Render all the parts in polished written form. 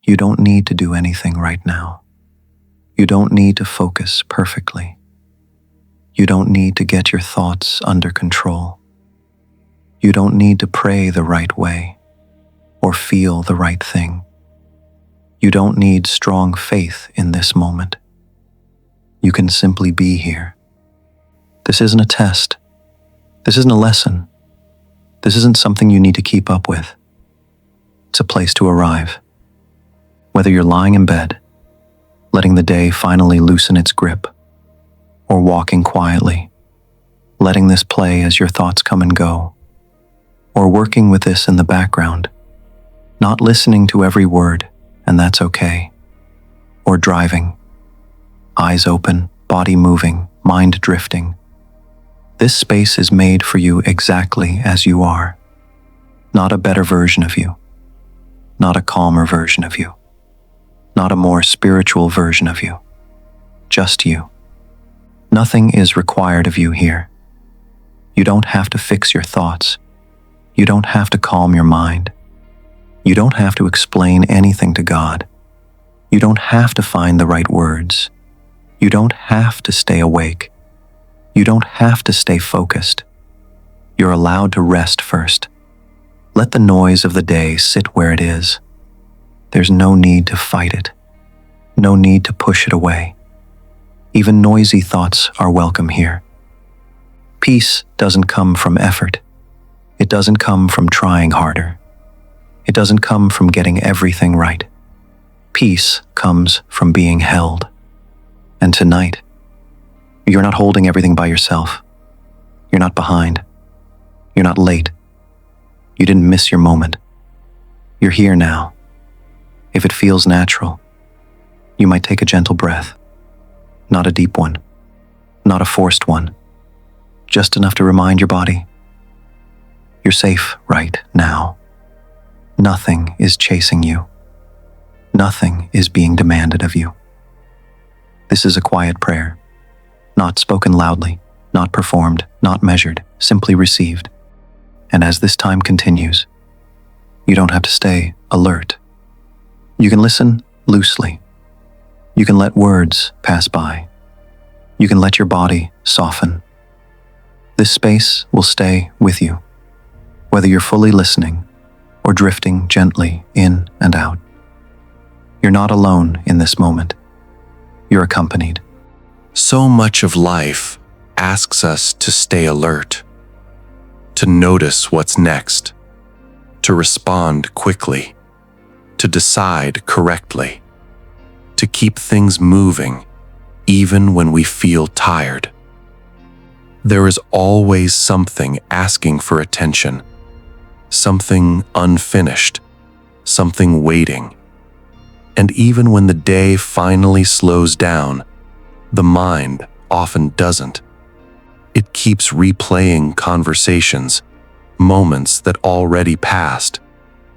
You don't need to do anything right now. You don't need to focus perfectly. You don't need to get your thoughts under control. You don't need to pray the right way or feel the right thing. You don't need strong faith in this moment. You can simply be here. This isn't a test. This isn't a lesson. This isn't something you need to keep up with. It's a place to arrive. Whether you're lying in bed, letting the day finally loosen its grip, or walking quietly, letting this play as your thoughts come and go, or working with this in the background, not listening to every word, and that's okay, or driving, eyes open, body moving, mind drifting. This space is made for you exactly as you are, not a better version of you, not a calmer version of you, not a more spiritual version of you, just you. Nothing is required of you here. You don't have to fix your thoughts. You don't have to calm your mind. You don't have to explain anything to God. You don't have to find the right words. You don't have to stay awake. You don't have to stay focused. You're allowed to rest first. Let the noise of the day sit where it is. There's no need to fight it. No need to push it away. Even noisy thoughts are welcome here. Peace doesn't come from effort. It doesn't come from trying harder. It doesn't come from getting everything right. Peace comes from being held. And tonight, you're not holding everything by yourself. You're not behind. You're not late. You didn't miss your moment. You're here now. If it feels natural, you might take a gentle breath. Not a deep one. Not a forced one. Just enough to remind your body, you're safe right now. Nothing is chasing you. Nothing is being demanded of you. This is a quiet prayer, not spoken loudly, not performed, not measured, simply received. And as this time continues, you don't have to stay alert. You can listen loosely. You can let words pass by. You can let your body soften. This space will stay with you, whether you're fully listening or drifting gently in and out. You're not alone in this moment. You're accompanied. So much of life asks us to stay alert, to notice what's next, to respond quickly, to decide correctly, to keep things moving even when we feel tired. There is always something asking for attention, something unfinished, something waiting. And even when the day finally slows down, the mind often doesn't. It keeps replaying conversations, moments that already passed,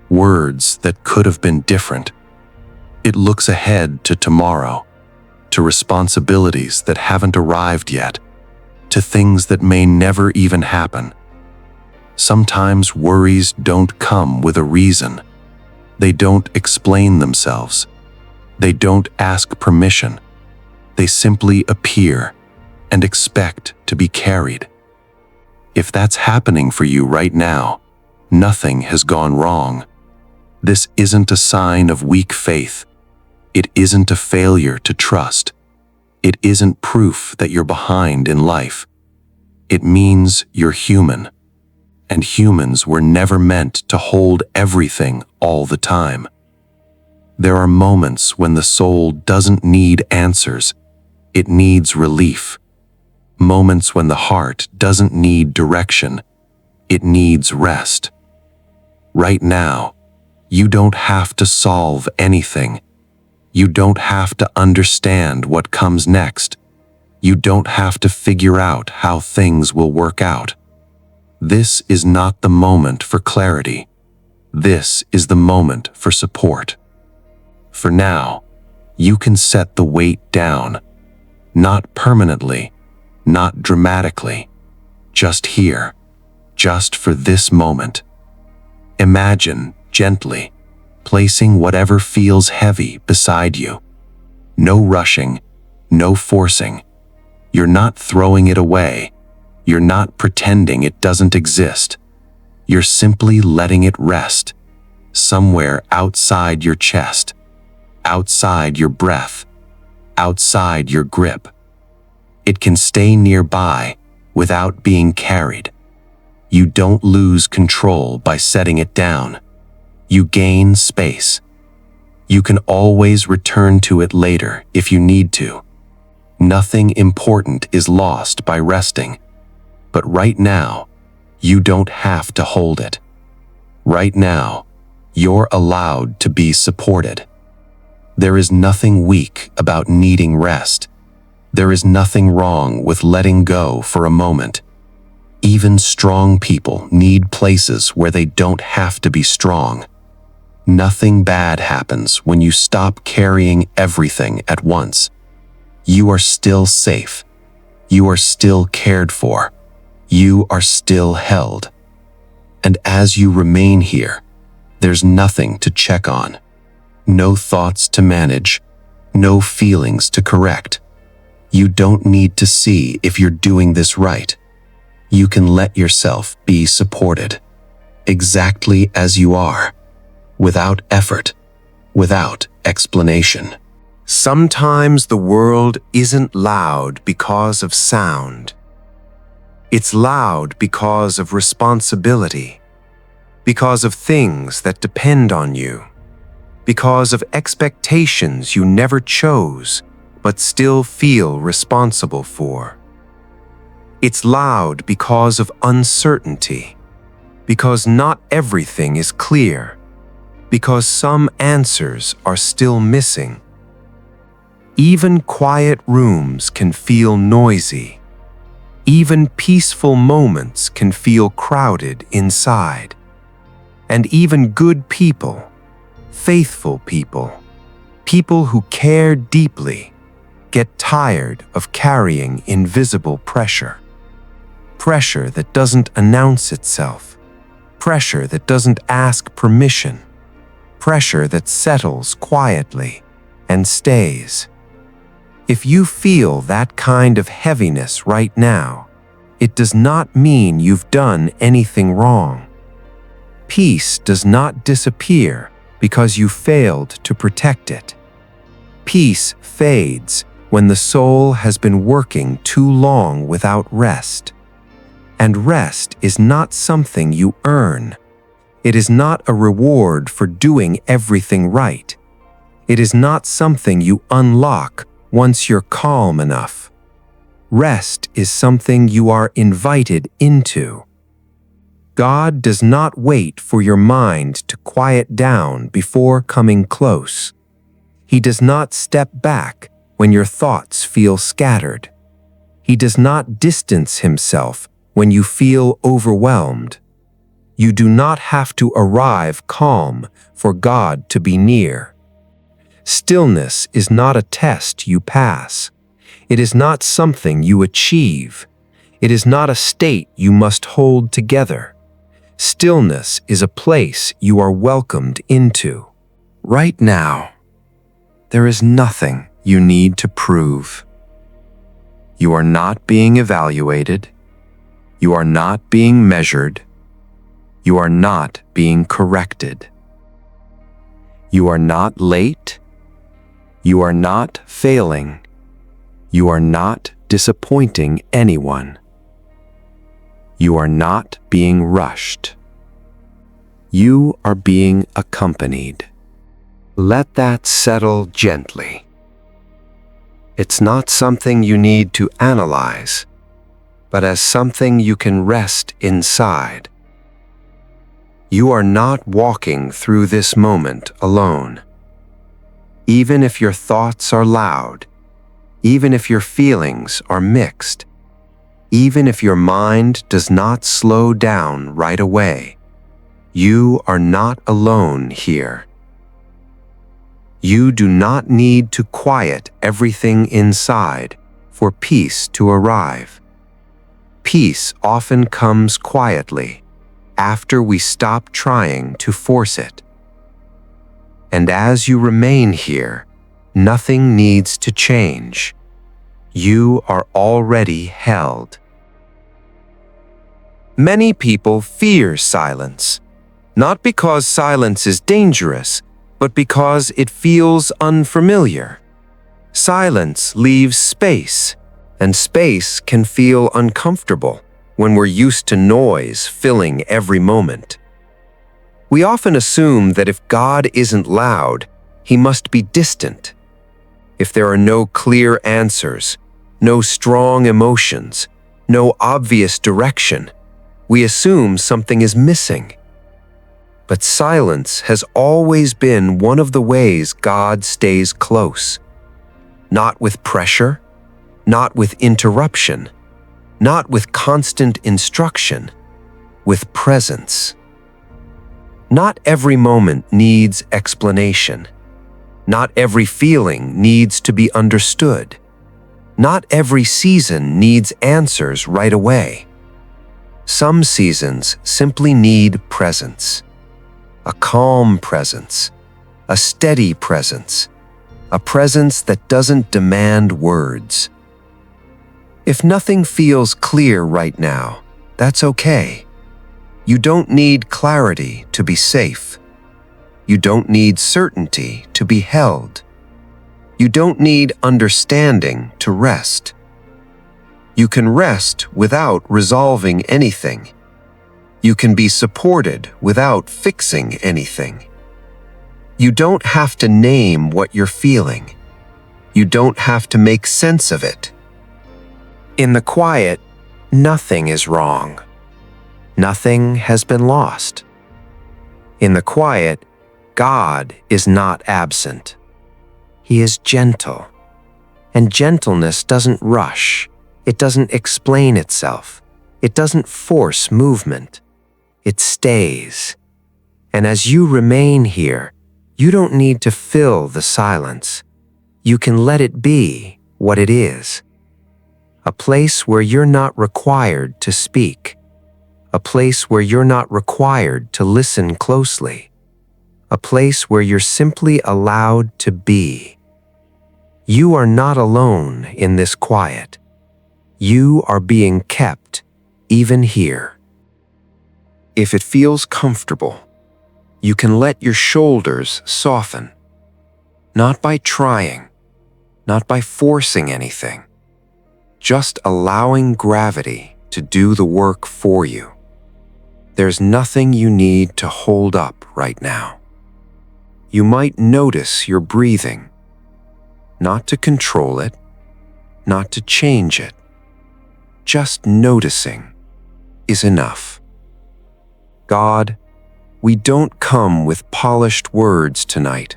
words that could have been different. It looks ahead to tomorrow, to responsibilities that haven't arrived yet, to things that may never even happen. Sometimes worries don't come with a reason. They don't explain themselves. They don't ask permission. They simply appear and expect to be carried. If that's happening for you right now, nothing has gone wrong. This isn't a sign of weak faith. It isn't a failure to trust. It isn't proof that you're behind in life. It means you're human. And humans were never meant to hold everything all the time. There are moments when the soul doesn't need answers. It needs relief. Moments when the heart doesn't need direction. It needs rest. Right now, you don't have to solve anything. You don't have to understand what comes next. You don't have to figure out how things will work out. This is not the moment for clarity. This is the moment for support. For now, you can set the weight down, not permanently, not dramatically, just here, just for this moment. Imagine, gently, placing whatever feels heavy beside you. No rushing, no forcing. You're not throwing it away. You're not pretending it doesn't exist. You're simply letting it rest, somewhere outside your chest, outside your breath, outside your grip. It can stay nearby without being carried. You don't lose control by setting it down. You gain space. You can always return to it later if you need to. Nothing important is lost by resting. But right now, you don't have to hold it. Right now, you're allowed to be supported. There is nothing weak about needing rest. There is nothing wrong with letting go for a moment. Even strong people need places where they don't have to be strong. Nothing bad happens when you stop carrying everything at once. You are still safe. You are still cared for. You are still held. And as you remain here, there's nothing to check on. No thoughts to manage. No feelings to correct. You don't need to see if you're doing this right. You can let yourself be supported, exactly as you are, without effort, without explanation. Sometimes the world isn't loud because of sound. It's loud because of responsibility, because of things that depend on you, because of expectations you never chose but still feel responsible for. It's loud because of uncertainty, because not everything is clear, because some answers are still missing. Even quiet rooms can feel noisy. Even peaceful moments can feel crowded inside. And even good people, faithful people, people who care deeply, get tired of carrying invisible pressure. Pressure that doesn't announce itself. Pressure that doesn't ask permission. Pressure that settles quietly and stays. If you feel that kind of heaviness right now, it does not mean you've done anything wrong. Peace does not disappear because you failed to protect it. Peace fades when the soul has been working too long without rest. And rest is not something you earn. It is not a reward for doing everything right. It is not something you unlock once you're calm enough. Rest is something you are invited into. God does not wait for your mind to quiet down before coming close. He does not step back when your thoughts feel scattered. He does not distance himself when you feel overwhelmed. You do not have to arrive calm for God to be near. Stillness is not a test you pass. It is not something you achieve. It is not a state you must hold together. Stillness is a place you are welcomed into. Right now, there is nothing you need to prove. You are not being evaluated. You are not being measured. You are not being corrected. You are not late. You are not failing. You are not disappointing anyone. You are not being rushed. You are being accompanied. Let that settle gently. It's not something you need to analyze, but as something you can rest inside. You are not walking through this moment alone. Even if your thoughts are loud, even if your feelings are mixed, even if your mind does not slow down right away, you are not alone here. You do not need to quiet everything inside for peace to arrive. Peace often comes quietly after we stop trying to force it. And as you remain here, nothing needs to change. You are already held. Many people fear silence, not because silence is dangerous, but because it feels unfamiliar. Silence leaves space, and space can feel uncomfortable when we're used to noise filling every moment. We often assume that if God isn't loud, he must be distant. If there are no clear answers, no strong emotions, no obvious direction, we assume something is missing. But silence has always been one of the ways God stays close. Not with pressure, not with interruption, not with constant instruction, with presence. Not every moment needs explanation. Not every feeling needs to be understood. Not every season needs answers right away. Some seasons simply need presence. A calm presence, a steady presence, a presence that doesn't demand words. If nothing feels clear right now, that's okay. You don't need clarity to be safe. You don't need certainty to be held. You don't need understanding to rest. You can rest without resolving anything. You can be supported without fixing anything. You don't have to name what you're feeling. You don't have to make sense of it. In the quiet, nothing is wrong. Nothing has been lost. In the quiet, God is not absent. He is gentle. And gentleness doesn't rush. It doesn't explain itself. It doesn't force movement. It stays. And as you remain here, you don't need to fill the silence. You can let it be what it is. A place where you're not required to speak. A place where you're not required to listen closely. A place where you're simply allowed to be. You are not alone in this quiet. You are being kept, even here. If it feels comfortable, you can let your shoulders soften. Not by trying, not by forcing anything, just allowing gravity to do the work for you. There's nothing you need to hold up right now. You might notice your breathing, not to control it, not to change it. Just noticing is enough. God, we don't come with polished words tonight.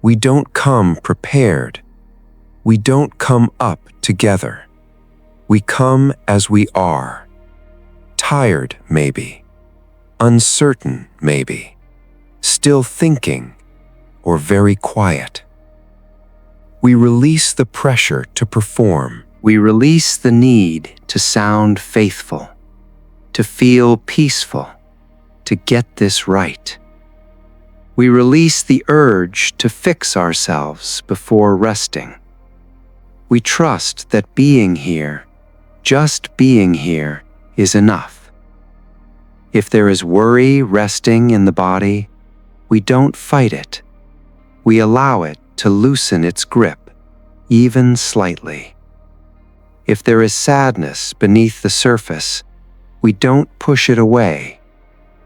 We don't come prepared. We don't come up together. We come as we are. Tired, maybe. Uncertain, maybe. Still thinking, or very quiet. We release the pressure to perform. We release the need to sound faithful, to feel peaceful, to get this right. We release the urge to fix ourselves before resting. We trust that being here, just being here, is enough. If there is worry resting in the body, we don't fight it. We allow it to loosen its grip, even slightly. If there is sadness beneath the surface, we don't push it away.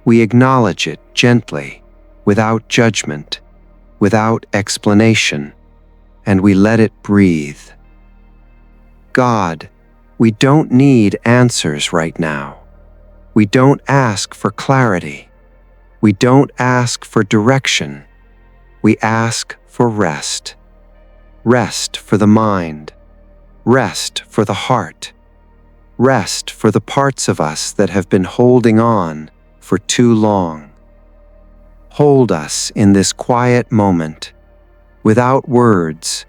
We acknowledge it gently, without judgment, without explanation, and we let it breathe. God, we don't need answers right now. We don't ask for clarity. We don't ask for direction. We ask for rest. Rest for the mind. Rest for the heart. Rest for the parts of us that have been holding on for too long. Hold us in this quiet moment, without words,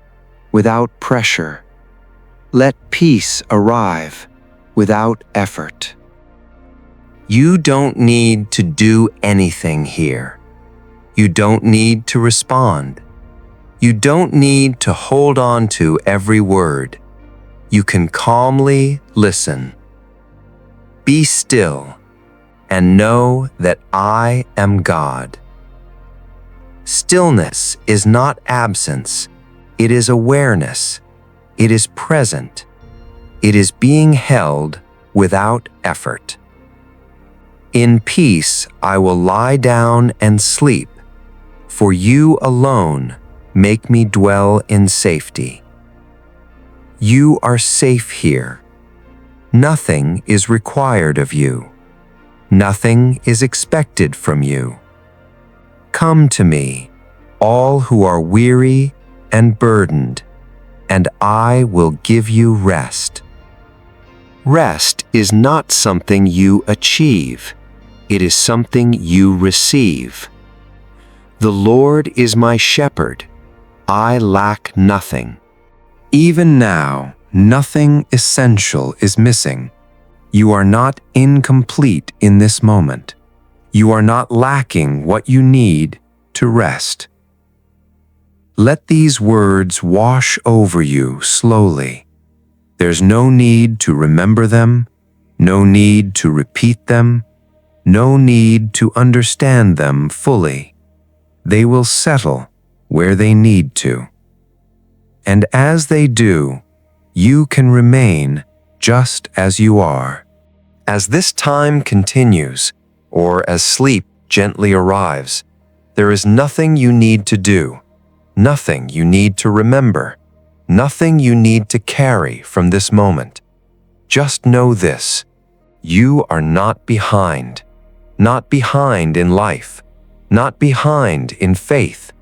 without pressure. Let peace arrive without effort. You don't need to do anything here. You don't need to respond. You don't need to hold on to every word. You can calmly listen. Be still and know that I am God. Stillness is not absence. It is awareness. It is present. It is being held without effort. In peace I will lie down and sleep, for you alone make me dwell in safety. You are safe here. Nothing is required of you. Nothing is expected from you. Come to me, all who are weary and burdened, and I will give you rest. Rest is not something you achieve. It is something you receive. The Lord is my shepherd. I lack nothing. Even now, nothing essential is missing. You are not incomplete in this moment. You are not lacking what you need to rest. Let these words wash over you slowly. There's no need to remember them, no need to repeat them, no need to understand them fully. They will settle where they need to. And as they do, you can remain just as you are. As this time continues, or as sleep gently arrives, there is nothing you need to do, nothing you need to remember, nothing you need to carry from this moment. Just know this: you are not behind in life, not behind in faith,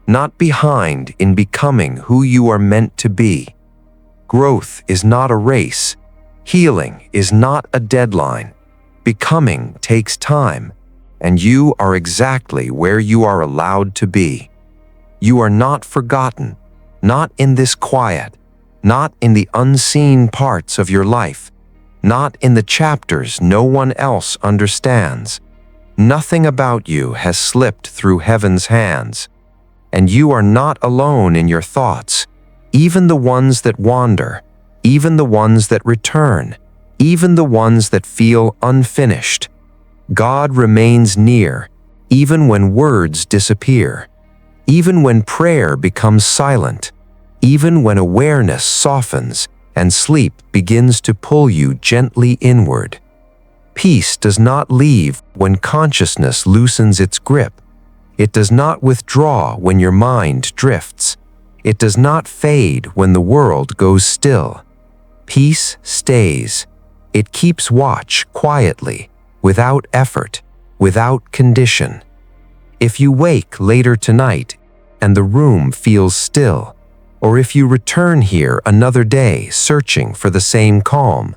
not behind in becoming who you are meant to be. Growth is not a race. Healing is not a deadline. Becoming takes time, and you are exactly where you are allowed to be. You are not forgotten, not in this quiet, not in the unseen parts of your life, not in the chapters no one else understands. Nothing about you has slipped through heaven's hands, and you are not alone in your thoughts, even the ones that wander, even the ones that return, even the ones that feel unfinished. God remains near, even when words disappear, even when prayer becomes silent, even when awareness softens and sleep begins to pull you gently inward. Peace does not leave when consciousness loosens its grip. It does not withdraw when your mind drifts. It does not fade when the world goes still. Peace stays. It keeps watch quietly, without effort, without condition. If you wake later tonight and the room feels still, or if you return here another day searching for the same calm,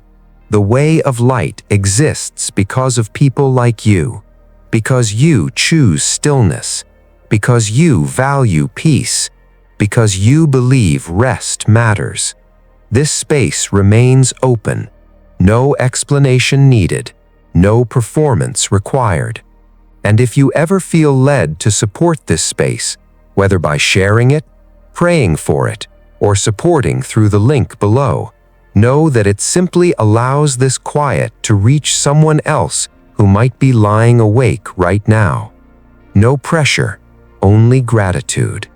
the way of light exists because of people like you, because you choose stillness, because you value peace, because you believe rest matters. This space remains open, no explanation needed, no performance required. And if you ever feel led to support this space, whether by sharing it, praying for it, or supporting through the link below, know that it simply allows this quiet to reach someone else who might be lying awake right now. No pressure, only gratitude.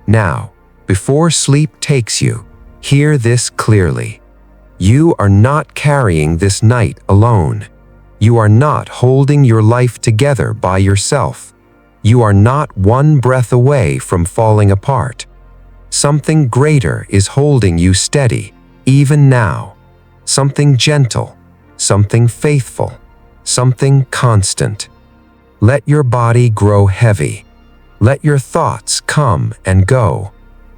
Now, before sleep takes you, hear this clearly. You are not carrying this night alone. You are not holding your life together by yourself. You are not one breath away from falling apart. Something greater is holding you steady, even now. Something gentle, something faithful, something constant. Let your body grow heavy. Let your thoughts come and go.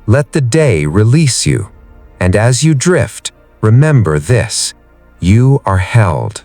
Let the day release you. And as you drift, remember this: you are held.